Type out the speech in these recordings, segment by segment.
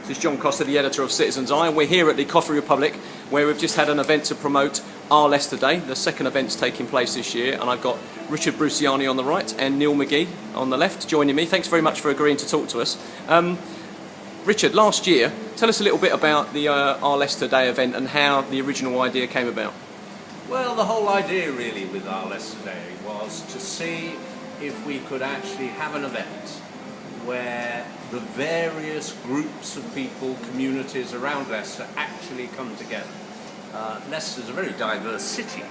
This is John Costa, the editor of Citizen's Eye, and we're here at the Coffee Republic, where we've just had an event to promote Our Leicester Day. The second event's taking place this year, and I've got Richard Brucciani on the right and Neil McGhee on the left joining me. Thanks very much for agreeing to talk to us. Richard, last year, tell us a little bit about the Our Leicester Day event and how the original idea came about. Well, the whole idea really with Our Leicester Day was to see if we could actually have an event where the various groups of people, communities around Leicester actually come together. Leicester's a very diverse city,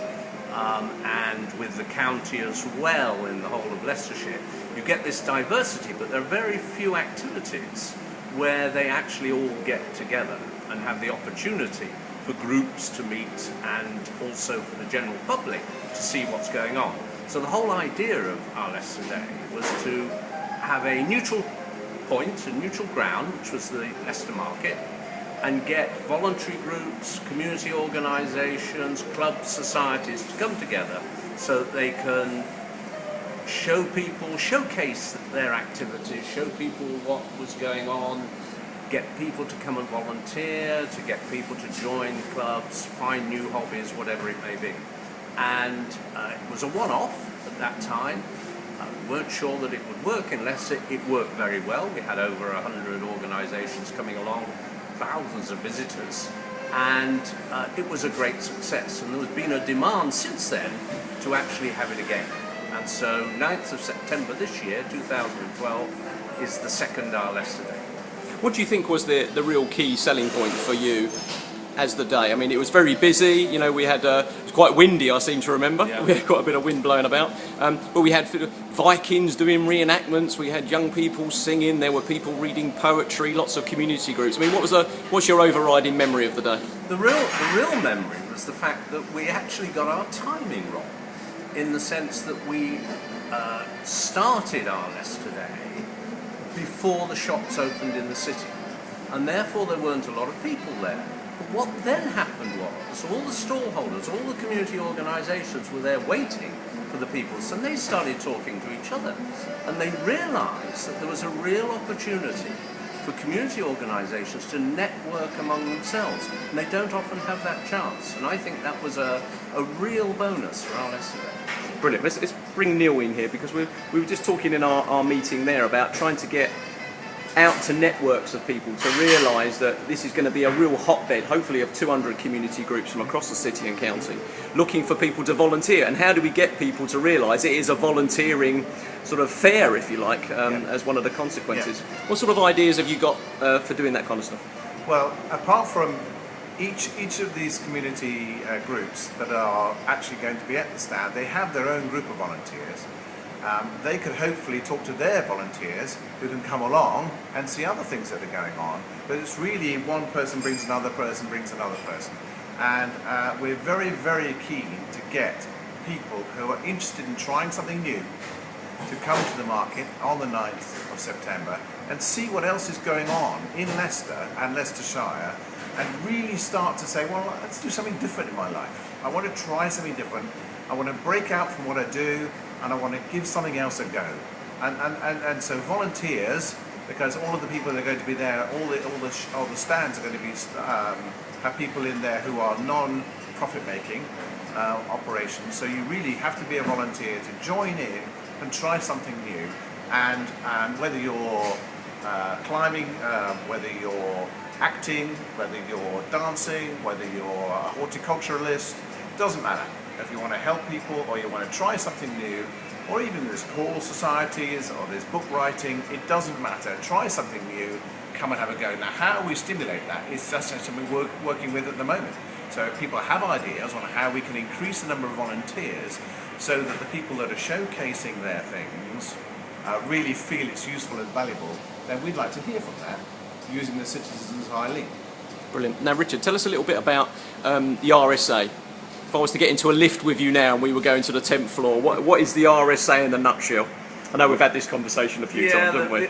and with the county as well in the whole of Leicestershire, you get this diversity, but there are very few activities where they actually all get together and have the opportunity for groups to meet and also for the general public to see what's going on. So the whole idea of Our Leicester Day was to have a neutral point, a neutral ground, which was the Leicester Market, and get voluntary groups, community organisations, clubs, societies to come together so that they can show people, showcase their activities, show people what was going on, get people to come and volunteer, to get people to join clubs, find new hobbies, whatever it may be. And it was a one-off at that time. We weren't sure that it would work in Leicester. It worked very well. We had over 100 organisations coming along, thousands of visitors, and it was a great success. And there's been a demand since then to actually have it again. And so 9th of September this year, 2012, is the second Our Leicester Day. What do you think was the real key selling point for you as the day? I mean, it was very busy, you know, we had, it was quite windy, I seem to remember. Yeah. We had quite a bit of wind blowing about. But we had Vikings doing reenactments, we had young people singing, there were people reading poetry, lots of community groups. I mean, what's your overriding memory of the day? The real memory was the fact that we actually got our timing wrong, in the sense that we started Our Leicester Day before the shops opened in the city, and therefore there weren't a lot of people there. But what then happened was all the stallholders, all the community organisations were there waiting for the people, so they started talking to each other, and they realised that there was a real opportunity for community organisations to network among themselves, and they don't often have that chance, and I think that was a real bonus for Our Leicester Day. Brilliant. Let's bring Neil in here, because we were just talking in our meeting there about trying to get out to networks of people to realise that this is going to be a real hotbed, hopefully of 200 community groups from across the city and county, looking for people to volunteer. And how do we get people to realise it is a volunteering sort of fair, if you like, as one of the consequences? Yeah. What sort of ideas have you got for doing that kind of stuff? Well, apart from each of these community groups that are actually going to be at the stand, they have their own group of volunteers. They could hopefully talk to their volunteers who can come along and see other things that are going on, but it's really one person brings another person, brings another person. And we're very, very keen to get people who are interested in trying something new to come to the market on the 9th of September and see what else is going on in Leicester and Leicestershire, and really start to say, well, let's do something different in my life. I want to try something different. I want to break out from what I do, and I want to give something else a go. And so volunteers, because all of the people that are going to be there, all the stands are going to be have people in there who are non-profit making operations. So you really have to be a volunteer to join in and try something new. And whether you're climbing, whether you're acting, whether you're dancing, whether you're a horticulturalist, doesn't matter. If you want to help people, or you want to try something new, or even there's call societies, or there's book writing, it doesn't matter. Try something new, come and have a go. Now, how we stimulate that is just something we're working with at the moment. So if people have ideas on how we can increase the number of volunteers so that the people that are showcasing their things really feel it's useful and valuable, then we'd like to hear from that using the Citizens' Eye link. Brilliant. Now, Richard, tell us a little bit about the RSA. If I was to get into a lift with you now and we were going to the 10th floor, what is the RSA in a nutshell? I know we've had this conversation a few times, haven't we?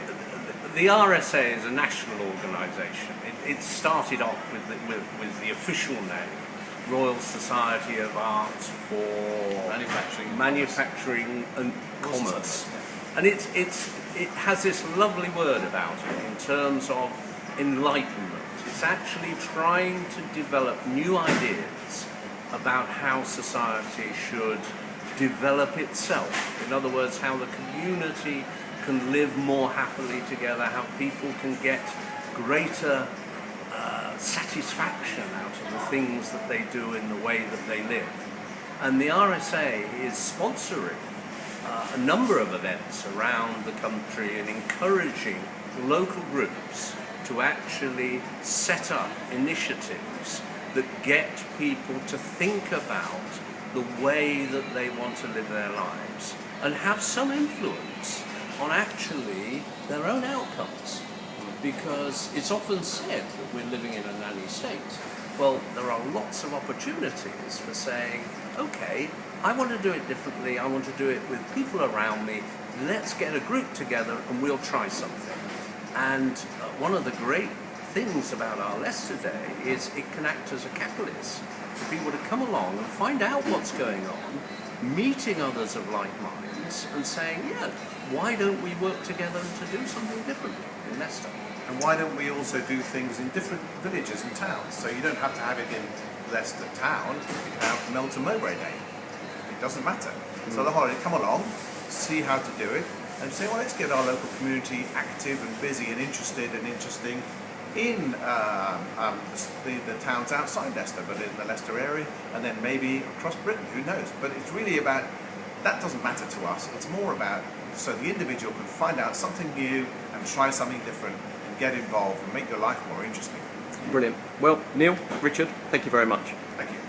The RSA is a national organisation. It started off with the official name, Royal Society of Arts for Manufacturing and Commerce. And it has this lovely word about it in terms of enlightenment. It's actually trying to develop new ideas about how society should develop itself. In other words, how the community can live more happily together, how people can get greater satisfaction out of the things that they do in the way that they live. And the RSA is sponsoring a number of events around the country and encouraging local groups to actually set up initiatives that get people to think about the way that they want to live their lives and have some influence on actually their own outcomes. Because it's often said that we're living in a nanny state. Well, there are lots of opportunities for saying, okay, I want to do it differently, I want to do it with people around me, let's get a group together and we'll try something. And one of the great things about Our Leicester Day is it can act as a catalyst for people to come along and find out what's going on, meeting others of like minds and saying, yeah, why don't we work together to do something differently in Leicester? And why don't we also do things in different villages and towns? So you don't have to have it in Leicester town, you can have Melton Mowbray Day. It doesn't matter. So the holiday, come along, see how to do it, and say, well, let's get our local community active and busy and interested and interesting in the towns outside Leicester, but in the Leicester area, and then maybe across Britain, who knows? But it's really about, that doesn't matter to us, it's more about so the individual can find out something new and try something different and get involved and make your life more interesting. Brilliant. Well, Neil, Richard, thank you very much. Thank you.